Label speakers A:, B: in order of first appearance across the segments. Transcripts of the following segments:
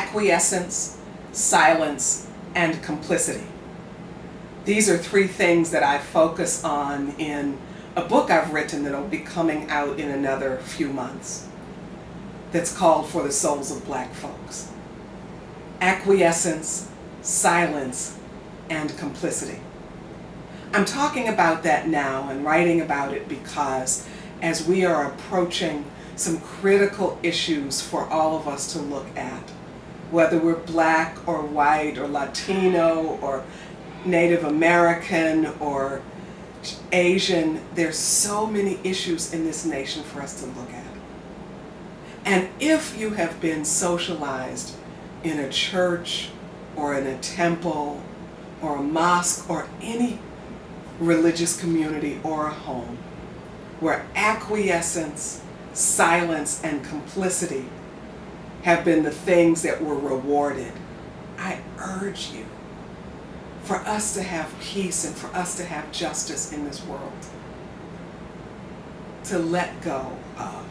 A: acquiescence, silence, and complicity. These are three things that I focus on in a book I've written that will be coming out in another few months that's called For the Souls of Black Folks. Acquiescence, silence, and complicity. I'm talking about that now and writing about it because as we are approaching some critical issues for all of us to look at, whether we're black or white or Latino or Native American or Asian, there's so many issues in this nation for us to look at. And if you have been socialized in a church or in a temple or a mosque or any religious community or a home where acquiescence, silence, and complicity have been the things that were rewarded, I urge you for us to have peace and for us to have justice in this world, to let go of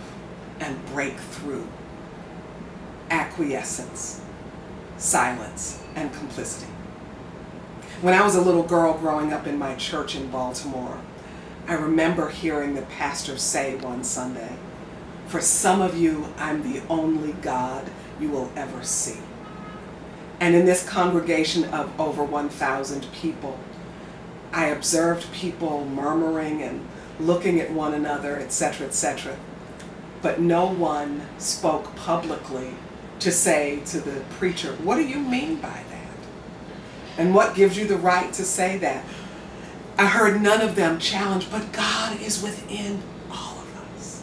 A: and break through acquiescence, silence, and complicity. When I was a little girl growing up in my church in Baltimore, I remember hearing the pastor say one Sunday, "For some of you, I'm the only God you will ever see." And in this congregation of over 1,000 people, I observed people murmuring and looking at one another, etc., etc. But no one spoke publicly to say to the preacher, "What do you mean by that? And what gives you the right to say that?" I heard none of them challenge, "But God is within all of us."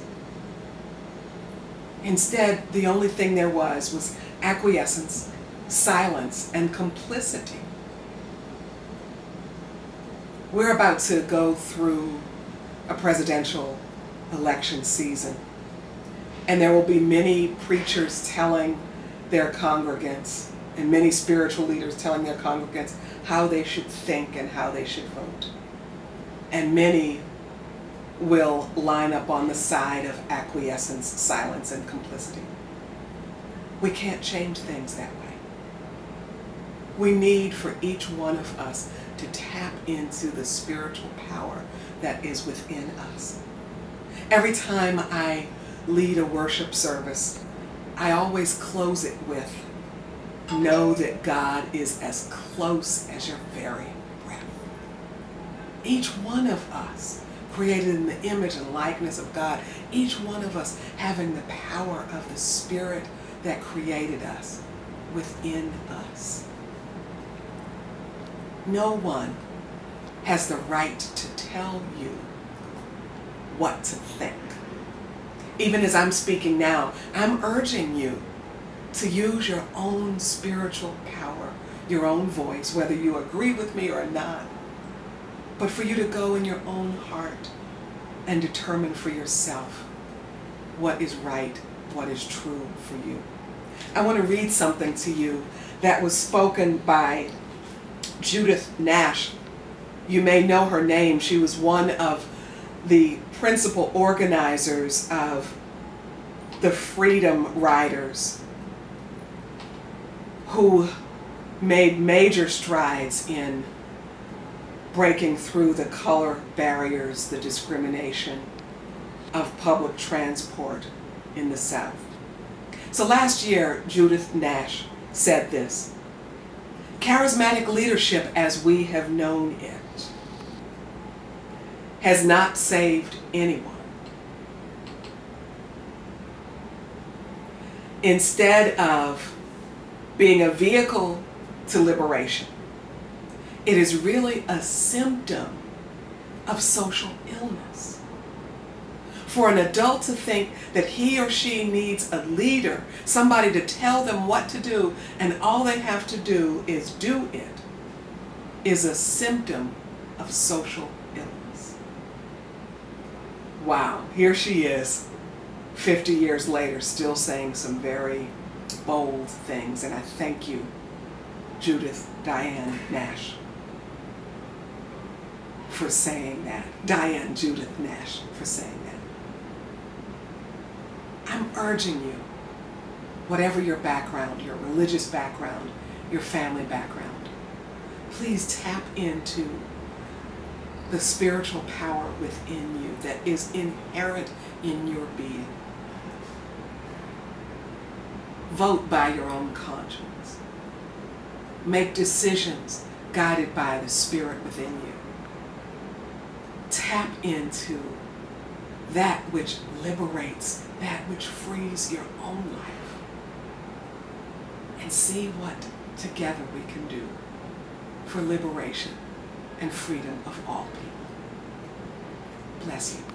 A: Instead, the only thing there was acquiescence, silence, and complicity. We're about to go through a presidential election season, and there will be many preachers telling their congregants and many spiritual leaders telling their congregants how they should think and how they should vote. And many will line up on the side of acquiescence, silence, and complicity. We can't change things that way. We need for each one of us to tap into the spiritual power that is within us. Every time I lead a worship service, I always close it with, "Know that God is as close as your very breath." Each one of us, created in the image and likeness of God, each one of us having the power of the Spirit that created us within us. No one has the right to tell you what to think. Even as I'm speaking now, I'm urging you to use your own spiritual power, your own voice, whether you agree with me or not, but for you to go in your own heart and determine for yourself what is right, what is true for you. I want to read something to you that was spoken by Judith Nash. You may know her name. She was one of the principal organizers of the Freedom Riders, who made major strides in breaking through the color barriers, the discrimination of public transport in the South. So last year, Judith Nash said this: "Charismatic leadership as we have known it has not saved anyone. Instead of being a vehicle to liberation, it is really a symptom of social illness. For an adult to think that he or she needs a leader, somebody to tell them what to do, and all they have to do is do it, is a symptom of social illness." Wow, here she is, 50 years later, still saying some very bold things, and I thank you, Judith Diane Nash, for saying that. Diane Judith Nash for saying that. I'm urging you whatever your background, your religious background, your family background. Please tap into the spiritual power within you that is inherent in your being. Vote by your own conscience. Make decisions guided by the Spirit within you. Tap into that which liberates, that which frees your own life. And see what together we can do for liberation and freedom of all people. Bless you.